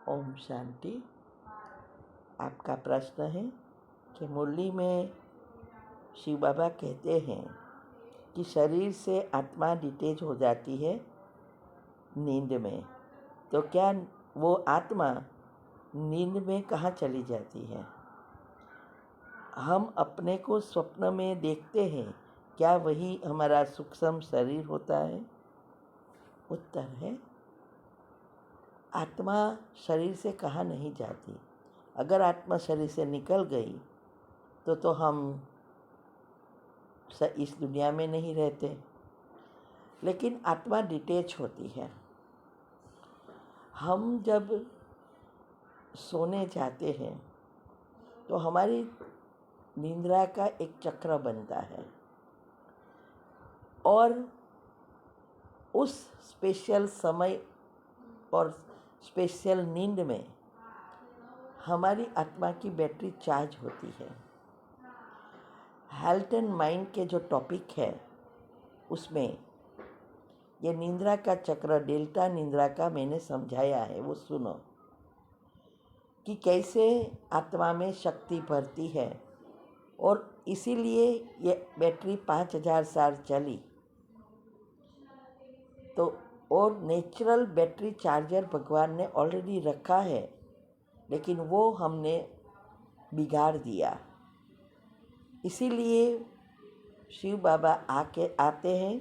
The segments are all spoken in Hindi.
ओम शांति। आपका प्रश्न है कि मुरली में शिव बाबा कहते हैं कि शरीर से आत्मा डिटेच हो जाती है नींद में, तो क्या वो आत्मा नींद में कहाँ चली जाती है? हम अपने को स्वप्न में देखते हैं, क्या वही हमारा सूक्ष्म शरीर होता है? उत्तर है, आत्मा शरीर से कहाँ नहीं जाती। अगर आत्मा शरीर से निकल गई तो हम इस दुनिया में नहीं रहते, लेकिन आत्मा डिटेच होती है। हम जब सोने जाते हैं तो हमारी निंद्रा का एक चक्र बनता है और उस स्पेशल समय और स्पेशल नींद में हमारी आत्मा की बैटरी चार्ज होती है। हेल्थ एंड माइंड के जो टॉपिक है उसमें ये निंद्रा का चक्र, डेल्टा निंद्रा का मैंने समझाया है, वो सुनो कि कैसे आत्मा में शक्ति भरती है और इसीलिए ये बैटरी 5000 साल चली। तो और नेचुरल बैटरी चार्जर भगवान ने ऑलरेडी रखा है, लेकिन वो हमने बिगाड़ दिया। इसीलिए शिव बाबा आते हैं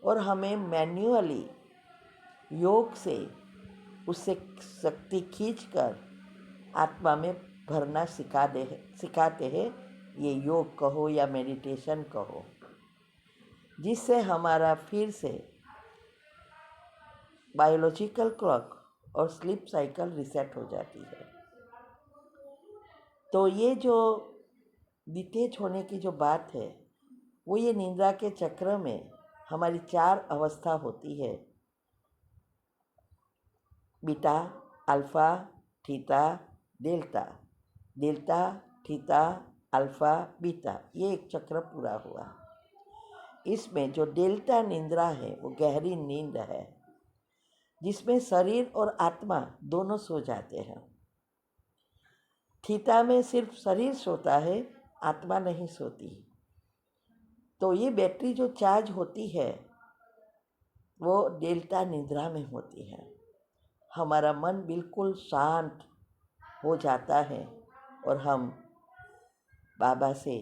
और हमें मैन्युअली योग से उससे शक्ति खींचकर आत्मा में भरना सिखाते हैं। ये योग कहो या मेडिटेशन कहो, जिससे हमारा फिर से बायोलॉजिकल क्लॉक और स्लीप साइकिल रिसेट हो जाती है। तो ये जो डिटेच होने की जो बात है, वो ये निंद्रा के चक्र में हमारी 4 अवस्था होती है: beta, alpha, theta, delta. Delta, theta, alpha, beta, ये एक चक्र पूरा हुआ। इसमें जो डेल्टा निंद्रा है वो गहरी नींद है, जिसमें शरीर और आत्मा दोनों सो जाते हैं। थीटा में सिर्फ शरीर सोता है, आत्मा नहीं सोती। तो ये बैटरी जो चार्ज होती है वो डेल्टा निद्रा में होती है। हमारा मन बिल्कुल शांत हो जाता है और हम बाबा से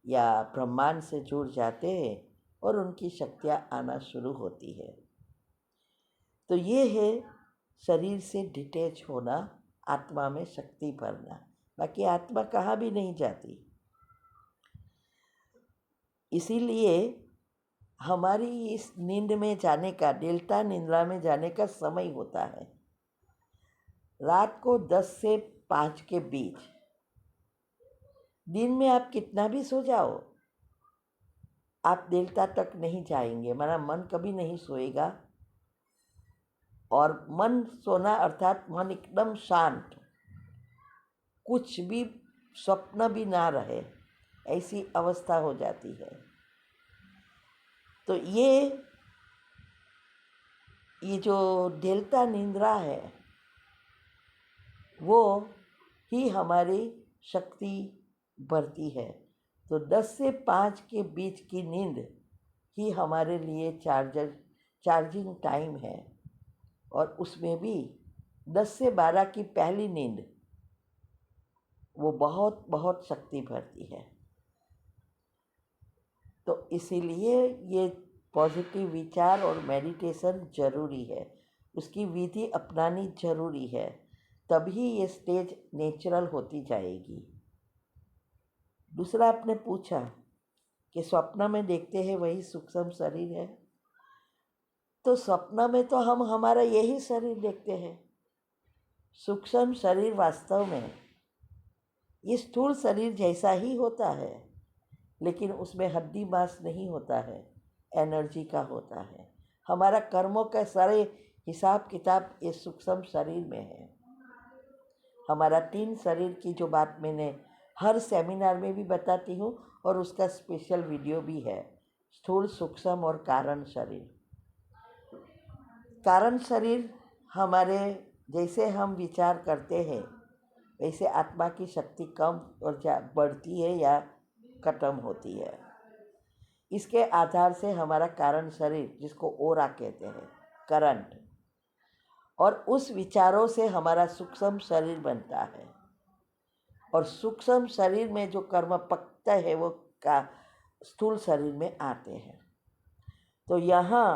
या ब्रह्मांड से जुड़ जाते हैं और उनकी शक्तियाँ आना शुरू होती है। तो ये है शरीर से डिटेच होना, आत्मा में शक्ति भरना। बाकी आत्मा कहाँ भी नहीं जाती। इसीलिए हमारी इस नींद में जाने का, डेल्टा निंद्रा में जाने का समय होता है रात को 10 से 5 के बीच। दिन में आप कितना भी सो जाओ, आप डेल्टा तक नहीं जाएंगे। हमारा मन कभी नहीं सोएगा। और मन सोना अर्थात मन एकदम शांत, कुछ भी स्वप्न भी ना रहे, ऐसी अवस्था हो जाती है। तो ये जो डेल्टा निंद्रा है वो ही हमारी शक्ति भरती है। तो 10 से 5 के बीच की नींद ही हमारे लिए चार्जिंग टाइम है। और उसमें भी 10 से 12 की पहली नींद वो बहुत बहुत शक्ति भरती है। तो इसीलिए ये पॉजिटिव विचार और मेडिटेशन जरूरी है, उसकी विधि अपनानी जरूरी है, तभी ये स्टेज नेचुरल होती जाएगी। दूसरा, आपने पूछा कि स्वप्न में देखते हैं वही सूक्ष्म शरीर है। तो स्वप्न में तो हम हमारा यही शरीर देखते हैं। सूक्ष्म शरीर वास्तव में ये स्थूल शरीर जैसा ही होता है, लेकिन उसमें हड्डी मांस नहीं होता है, एनर्जी का होता है। हमारा कर्मों का सारे हिसाब किताब ये सूक्ष्म शरीर में है। हमारा 3 शरीर की जो बात मैंने हर सेमिनार में भी बताती हूँ और उसका स्पेशल वीडियो भी है, स्थूल, सूक्ष्म और कारण शरीर। कारण शरीर हमारे जैसे हम विचार करते हैं वैसे आत्मा की शक्ति कम और बढ़ती है या खत्म होती है। इसके आधार से हमारा कारण शरीर, जिसको ओरा कहते हैं, करंट, और उस विचारों से हमारा सूक्ष्म शरीर बनता है। और सूक्ष्म शरीर में जो कर्म पकता है वो का स्थूल शरीर में आते हैं। तो यहाँ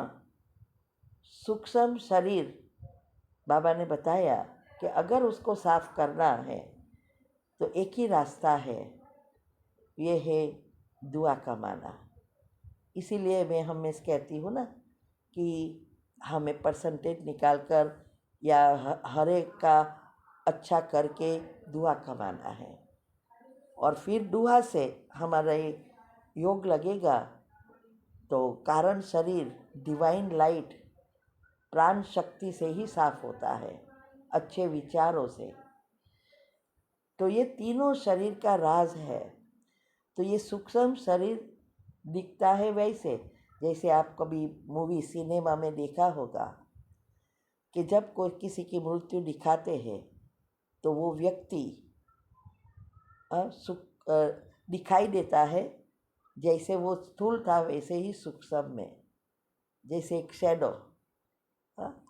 सूक्ष्म शरीर बाबा ने बताया कि अगर उसको साफ करना है तो एक ही रास्ता है, ये है दुआ कमाना। इसीलिए मैं हमेशा कहती हूँ ना कि हमें परसेंटेज निकाल कर या हर एक का अच्छा करके दुआ कमाना है, और फिर दुआ से हमारा योग लगेगा तो कारण शरीर डिवाइन लाइट प्राण शक्ति से ही साफ होता है, अच्छे विचारों से। तो ये तीनों शरीर का राज है। तो ये सूक्ष्म शरीर दिखता है वैसे, जैसे आप कभी मूवी सिनेमा में देखा होगा कि जब कोई किसी की मृत्यु दिखाते हैं तो वो व्यक्ति दिखाई देता है जैसे वो स्थूल था वैसे ही सूक्ष्म में, जैसे एक शैडो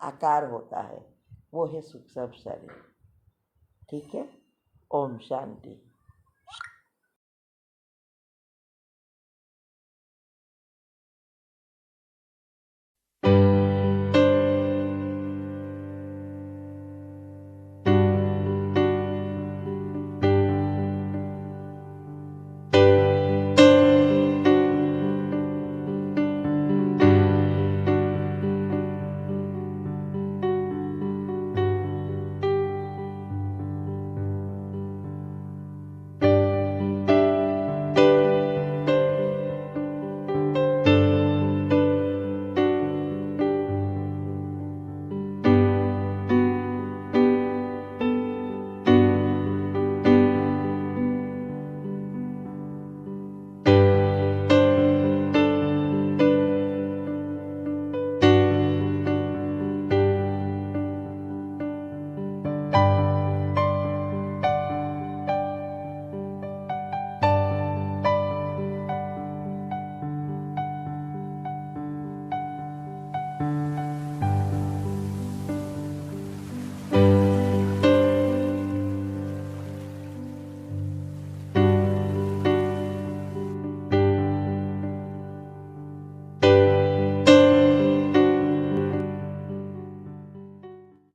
आकार होता है, वो है सूक्ष्म शरीर। ठीक है। ओम शांति।